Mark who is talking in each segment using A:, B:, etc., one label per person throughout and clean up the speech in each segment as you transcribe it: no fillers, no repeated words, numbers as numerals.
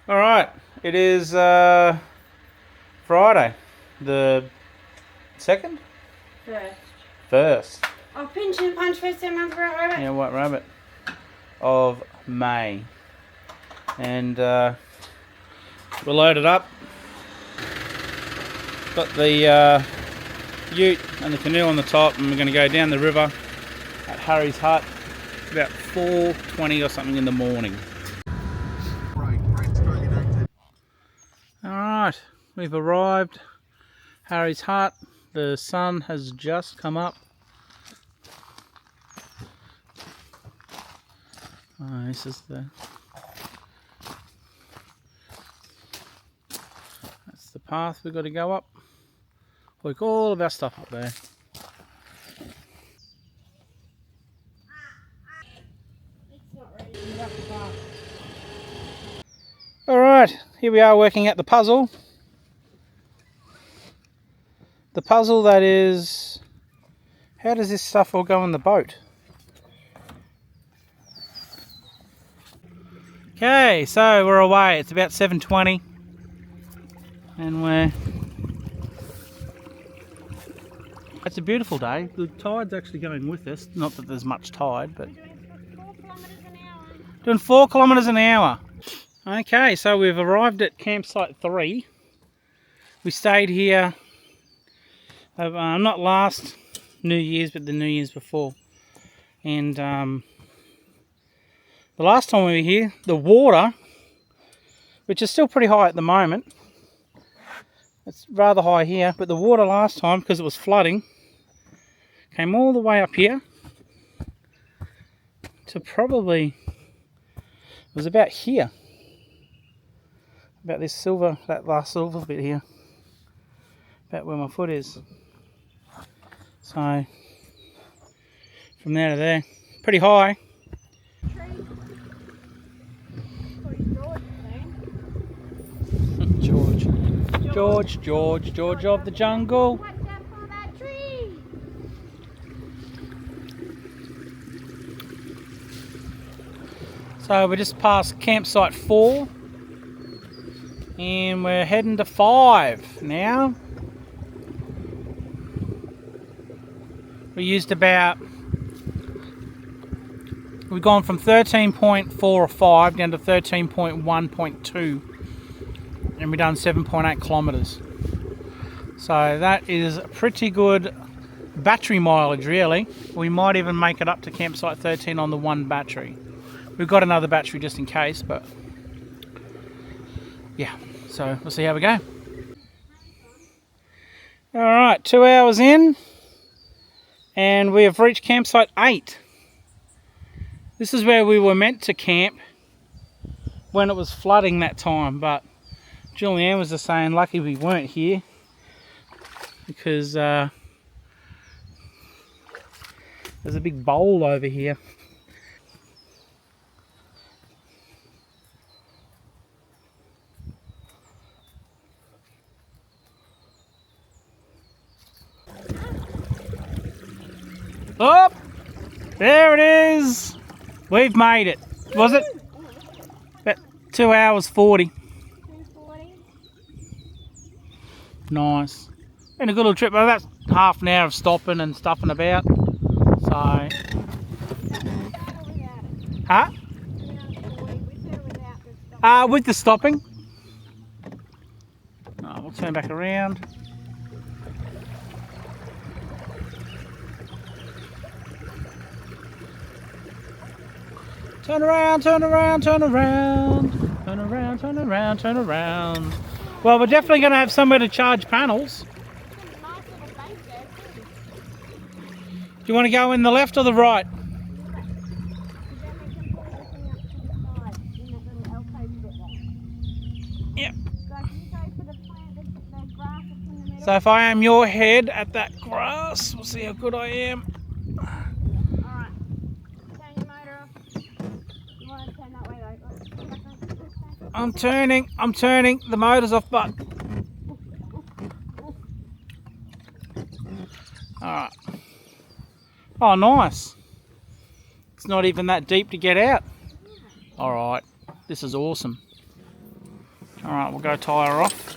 A: Alright, it is Friday, the 2nd? First.
B: I'll pinch and punch first 10 months for a rabbit.
A: Yeah, white rabbit of May. And we're loaded up. Got the ute and the canoe on the top, and we're going to go down the river at Harry's hut about 4:20 or something in the morning. Alright, we've arrived. Harry's hut. The sun has just come up. Oh, this is that's the path we've got to go up. Look, all of our stuff up there. Alright, here we are working at the puzzle. The puzzle that is, how does this stuff all go in the boat? Okay, so we're away. It's about 7:20 and it's a beautiful day. The tide's actually going with us. Not that there's much tide, but doing 4 kilometres an hour. Okay, so we've arrived at campsite 3. We stayed here not last New Year's, but the New Year's before. And the last time we were here, the water, which is still pretty high at the moment, it's rather high here, but the water last time, because it was flooding, came all the way up here to probably, it was about here, about this silver, that last silver bit here, about where my foot is. So from there to there, pretty high. George of the jungle.
B: Watch out for that tree.
A: So we're just past campsite 4 and we're heading to 5 now. We used we've gone from 13.4 or 5 down to 13.1.2 and we've done 7.8 kilometres. So that is pretty good battery mileage really. We might even make it up to campsite 13 on the one battery. We've got another battery just in case, but yeah, so we'll see how we go. Alright, 2 hours in and we have reached campsite 8. This is where we were meant to camp when it was flooding that time, but Julianne was just saying lucky we weren't here because there's a big bowl over here. Oh, there it is. We've made it. Was it? About 2 hours 40. Nice. Been a good little trip. Well, that's half an hour of stopping and stuffing about. So. Huh? With the stopping. Oh, we'll turn back around. Turn around, turn around, turn around. Turn around, turn around, turn around. Well, we're definitely going to have somewhere to charge panels. Do you want to go in the left or the right? Yep. So if I am your head at that grass, we'll see how good I am.
B: Alright. Turn your motor off. You want to turn that way though.
A: I'm turning. The motor's off, but. Alright. Oh, nice. It's not even that deep to get out. Alright. This is awesome. Alright, we'll go tie her off.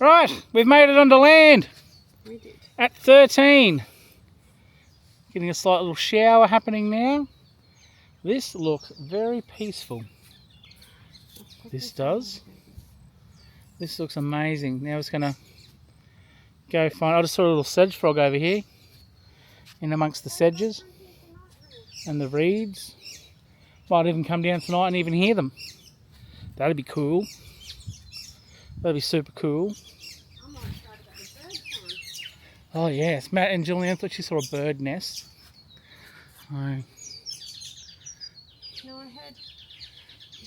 A: Right, we've made it onto land.
B: We did.
A: At 13. Getting a slight little shower happening now. This looks very peaceful. This does. This looks amazing. Now it's going to go find... I just saw a little sedge frog over here. In amongst the sedges. And the reeds. Might even come down tonight and even hear them. That'd be cool. That'd be super cool. Oh yes, Matt and Julian thought she saw a bird nest. So.
B: No, I heard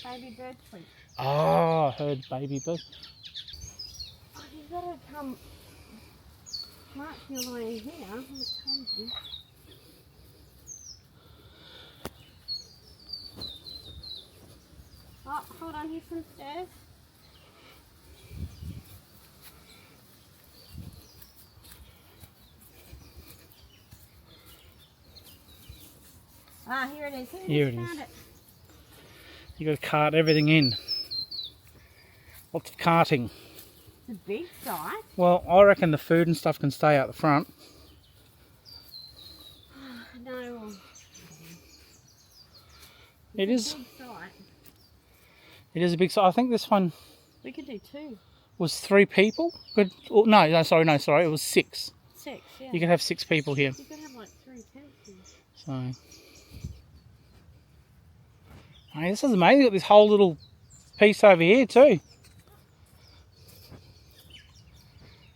B: baby bird tweet.
A: Oh, I heard baby bird.
B: Oh, you've got to come marching all the way in here. It's crazy. Oh, hold on, here's some stairs. Ah, here it is.
A: Here it is. You got to cart everything in. Lots of carting.
B: It's a big site.
A: Well, I reckon the food and stuff can stay out the front.
B: No.
A: It is.
B: A big site.
A: It is a big site. I think this one
B: We could do 2.
A: was 3 people. No, sorry. It was 6.
B: 6, yeah.
A: You could have 6 people here.
B: You could have like 3 tents here.
A: So, hey, this is amazing. Got this whole little piece over here too.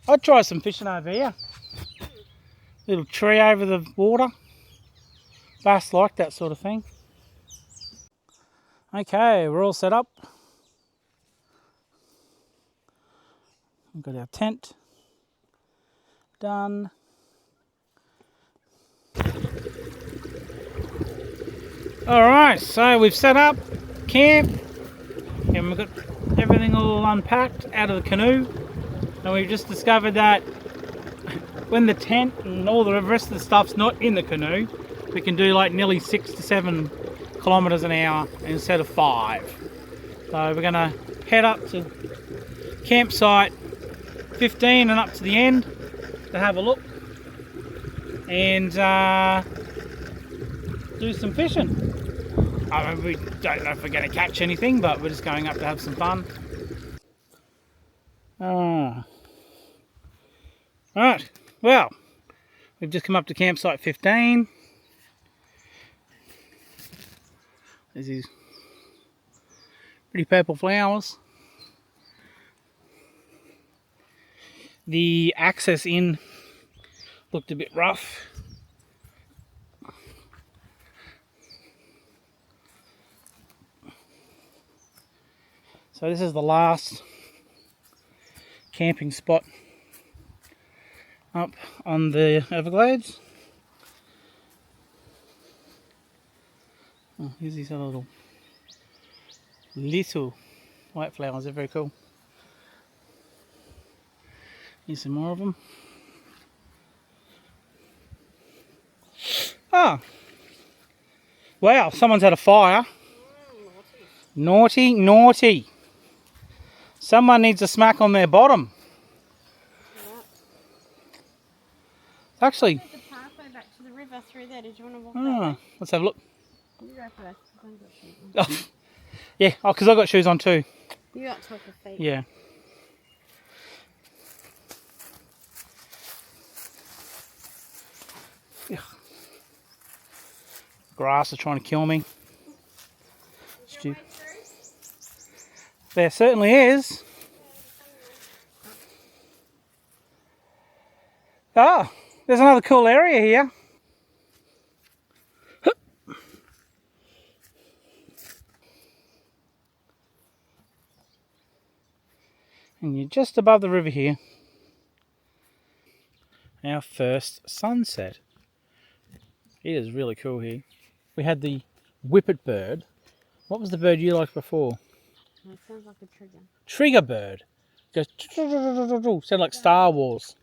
A: I'd try some fishing over here. Little tree over the water. Bass like that sort of thing. Okay, we're all set up. We've got our tent done. Alright, so we've set up camp and we've got everything all unpacked out of the canoe, and we've just discovered that when the tent and all the rest of the stuff's not in the canoe, we can do like nearly 6 to 7 kilometers an hour instead of 5. So we're going to head up to campsite 15 and up to the end to have a look and do some fishing. I mean, we don't know if we're going to catch anything, but we're just going up to have some fun. Right, well, we've just come up to campsite 15. There's these pretty purple flowers. The access in looked a bit rough. So this is the last camping spot up on the Everglades. Oh, here's these other little white flowers, they're very cool. Here's some more of them. Ah! Wow, someone's had a fire. Naughty, naughty. Someone needs a smack on their bottom. Actually,
B: There's a pathway back to the river through there. Did you want to walk that
A: let's have a look.
B: way? You go first. I've got shoes on.
A: Oh, yeah, because I've got shoes on too.
B: You got top of feet.
A: Yeah. Ugh. Grass is trying to kill me. Stupid. There certainly is. Ah, there's another cool area here. And you're just above the river here. Our first sunset. It is really cool here. We had the whippet bird. What was the bird you liked before?
B: It sounds like a trigger.
A: Trigger bird. Goes sound like Star Wars.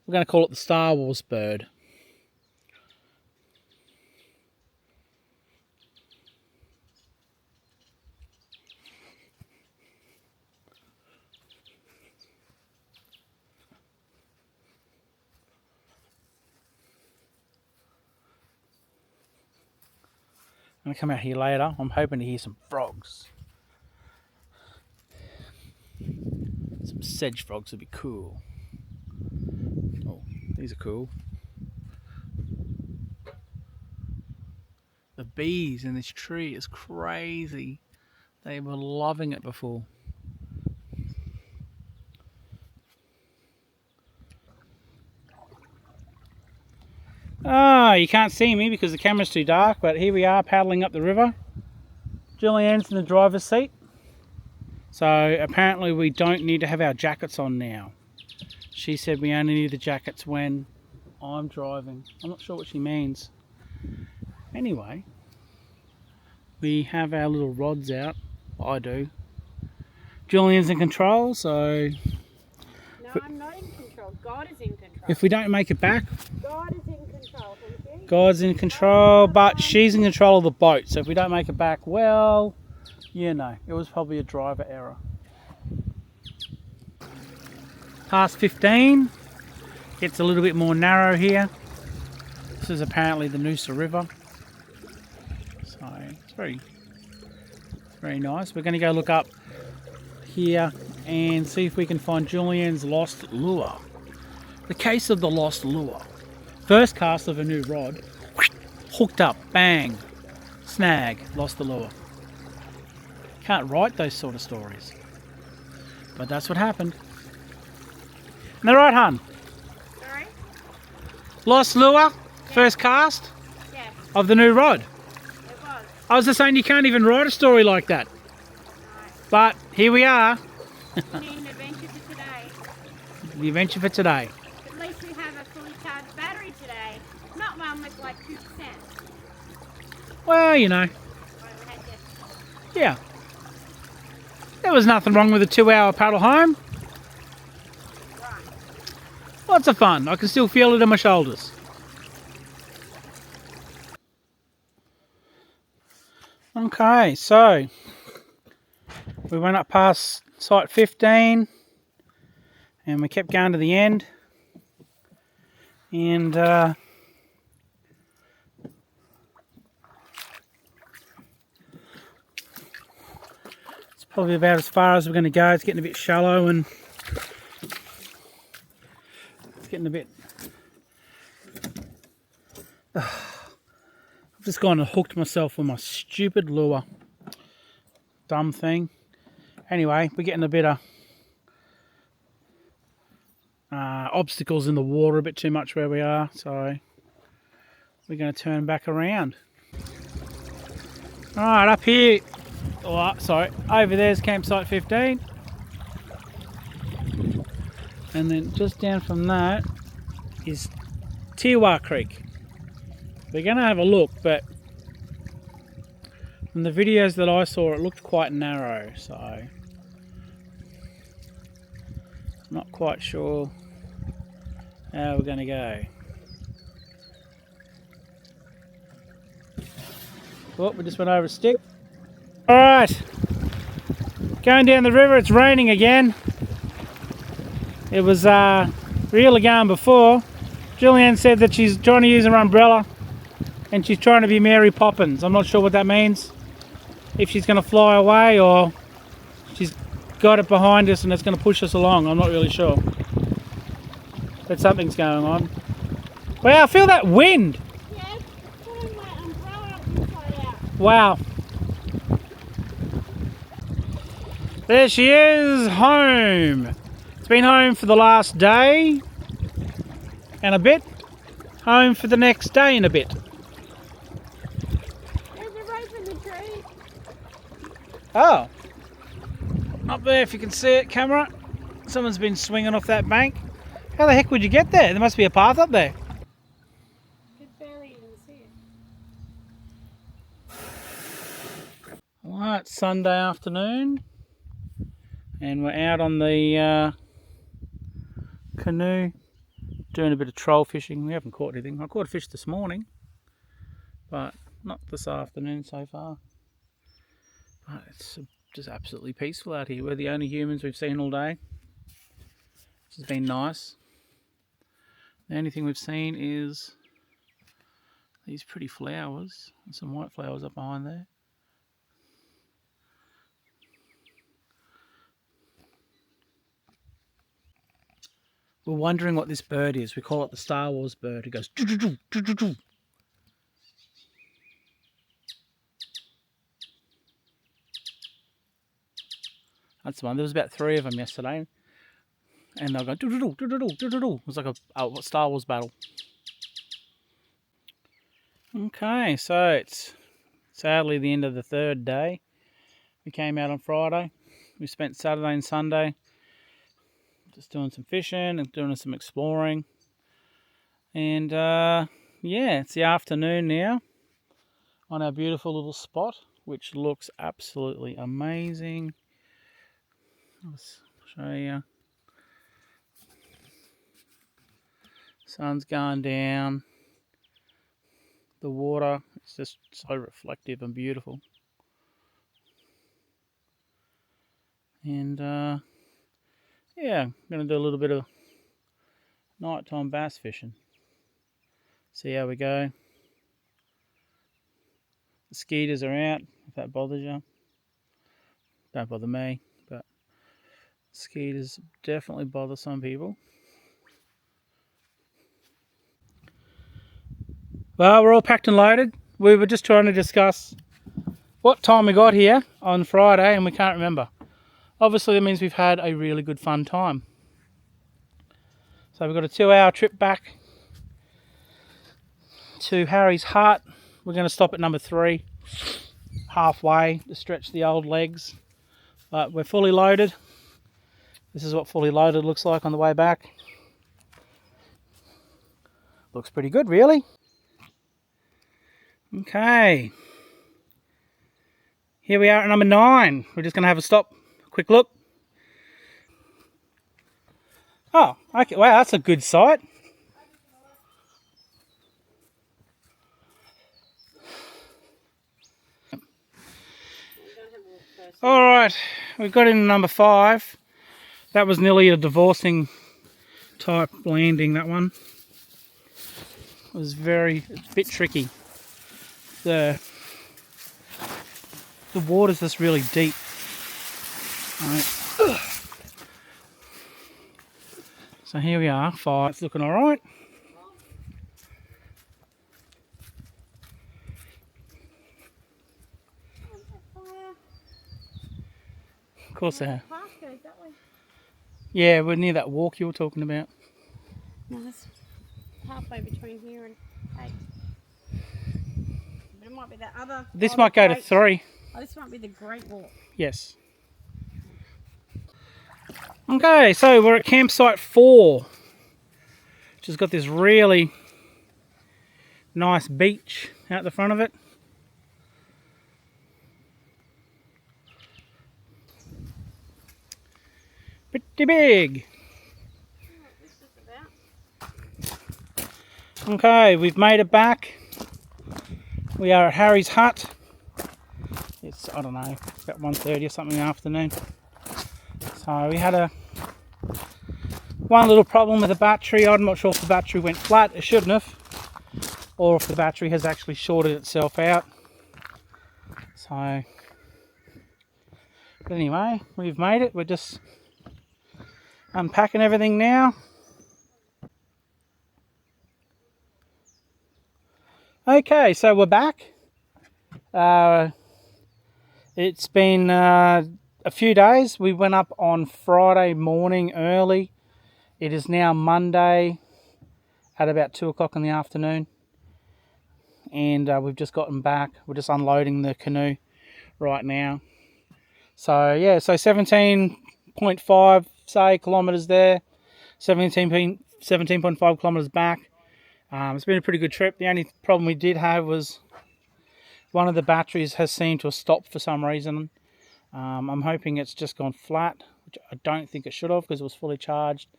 A: We're going to call it the Star Wars bird. I'm going to come out here later. I'm hoping to hear some frogs. Some sedge frogs would be cool. Oh, these are cool. The bees in this tree is crazy. They were loving it before. Ah, you can't see me because the camera's too dark, but here we are paddling up the river. Julianne's in the driver's seat. So apparently we don't need to have our jackets on now. She said we only need the jackets when I'm driving. I'm not sure what she means. Anyway, we have our little rods out. I do. Julian's in control, so...
B: No, I'm not in control. God is in control.
A: If we don't make it back...
B: God is in control, thank you.
A: God's in control, but she's in control of the boat. So if we don't make it back, well, you know, it was probably a driver error. Past 15. Gets a little bit more narrow here. This is apparently the Noosa River. So it's very nice. We're going to go look up here and see if we can find Julianne's lost lure. The case of the lost lure. First cast of a new rod. Hooked up, bang, snag, lost the lure. Can't write those sort of stories. But that's what happened. Am I right, hun?
B: Sorry?
A: Lost lure, first cast
B: Yes,
A: of the new rod.
B: it was.
A: I was just saying you can't even write a story like that.
B: No.
A: But here we are.
B: Need an adventure for today.
A: The adventure for today.
B: At least we have a fully charged battery today. Not one with like 2%.
A: Well, you know,
B: Right, we had this.
A: yeah. There was nothing wrong with a 2-hour paddle home.
B: Right.
A: Lots of fun. I can still feel it in my shoulders. Okay, so we went up past site 15 and we kept going to the end, and it's probably about as far as we're going to go. It's getting a bit shallow and it's getting a bit... I've just gone and hooked myself with my stupid lure. Dumb thing. Anyway, we're getting a bit of obstacles in the water a bit too much where we are, so we're going to turn back around. Alright, up here, over there's campsite 15. And then just down from that is Tiwa Creek. We're going to have a look, but from the videos that I saw it looked quite narrow, so I'm not quite sure how we're going to go. Oh, we just went over a stick. Alright, going down the river. It's raining again. It was real again before. Julianne said that she's trying to use her umbrella and she's trying to be Mary Poppins. I'm not sure what that means. If she's going to fly away or she's got it behind us and it's going to push us along. I'm not really sure. But something's going on. Wow, I feel that wind.
B: Yeah, putting my umbrella up inside out.
A: Wow. There she is, home. It's been home for the last day and a bit. Home for the next day and a bit.
B: There's a rope in the tree.
A: Oh. Up there, if you can see it, camera. Someone's been swinging off that bank. How the heck would you get there? There must be a path up there.
B: Could barely even see it.
A: Well, it's Sunday afternoon and we're out on the canoe doing a bit of troll fishing. We haven't caught anything. I caught a fish this morning, but not this afternoon so far. But it's just absolutely peaceful out here. We're the only humans we've seen all day, which has been nice. The only thing we've seen is these pretty flowers. And some white flowers up behind there. We're wondering what this bird is. We call it the Star Wars bird. It goes doo-doo-doo, doo-doo-doo. That's the one. There was about 3 of them yesterday. And they'll go doo-doo-doo, doo-doo-doo, doo-doo-doo. It was like a Star Wars battle. Okay, so it's sadly the end of the 3rd day. We came out on Friday. We spent Saturday and Sunday just doing some fishing and doing some exploring. And yeah, it's the afternoon now on our beautiful little spot, which looks absolutely amazing. I'll show you. Sun's going down. The water, it's just so reflective and beautiful. And yeah, I'm going to do a little bit of nighttime bass fishing. See how we go. The skeeters are out, if that bothers you. Don't bother me, but skeeters definitely bother some people. Well, we're all packed and loaded. We were just trying to discuss what time we got here on Friday, and we can't remember. Obviously, that means we've had a really good fun time. So we've got a 2-hour trip back to Harry's hut. We're going to stop at number 3, halfway, to stretch the old legs. But we're fully loaded. This is what fully loaded looks like on the way back. Looks pretty good, really. Okay. Here we are at number 9. We're just going to have a stop, quick look. Oh, okay. Wow, that's a good sight. All right, we've got into number 5. That was nearly a divorcing type landing, that one. It was a bit tricky. The water's just really deep. Right. So here we are, 5. It's looking all right. Of course they are. Yeah, we're near that walk you were talking about.
B: No, that's halfway between here and 8. But it might be that other.
A: This might go to 3.
B: Oh, this might be the Great Walk.
A: Yes. Okay, so we're at campsite 4, which has got this really nice beach out the front of it. Pretty big. Okay, we've made it back. We are at Harry's hut. It's, I don't know, about 1:30 or something in the afternoon. So we had one little problem with the battery. I'm not sure if the battery went flat. It shouldn't have. Or if the battery has actually shorted itself out. So, but anyway, we've made it. We're just unpacking everything now. Okay, so we're back. It's been a few days. We went up on Friday morning early. It is now Monday at about 2 o'clock in the afternoon. And we've just gotten back. We're just unloading the canoe right now. So yeah, so 17.5 say kilometres there, 17.5 kilometres back. It's been a pretty good trip. The only problem we did have was one of the batteries has seemed to have stopped for some reason. I'm hoping it's just gone flat, which I don't think it should have because it was fully charged.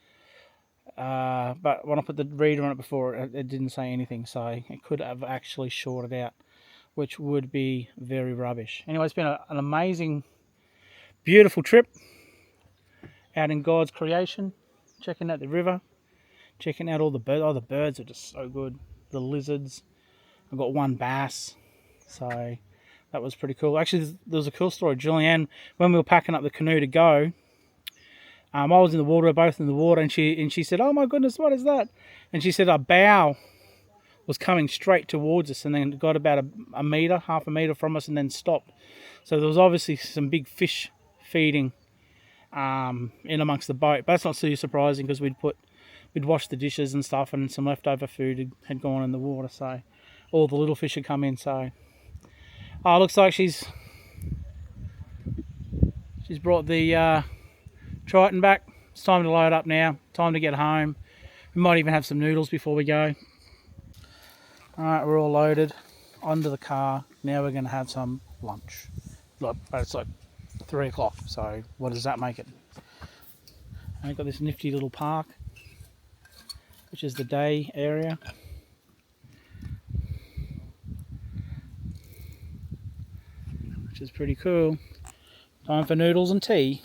A: But when I put the reader on it before, it didn't say anything, so it could have actually shorted out, which would be very rubbish. Anyway, it's been an amazing, beautiful trip out in God's creation, checking out the river, checking out all the birds. Oh, the birds are just so good. The lizards, I got one bass, so that was pretty cool. Actually, there was a cool story. Julianne, when we were packing up the canoe to go, I was in the water, both in the water, and she said, "Oh my goodness, what is that?" And she said a bow was coming straight towards us, and then got about a meter, half a meter from us, and then stopped. So there was obviously some big fish feeding in amongst the boat. But that's not too surprising because we'd washed the dishes and stuff, and some leftover food had gone in the water. So all the little fish had come in. So looks like she's brought the Triton back. It's time to load up now. Time to get home. We might even have some noodles before we go. Alright, we're all loaded onto the car. Now we're going to have some lunch. Look, it's like 3 o'clock, so what does that make it? I've got this nifty little park, which is the day area. Which is pretty cool. Time for noodles and tea.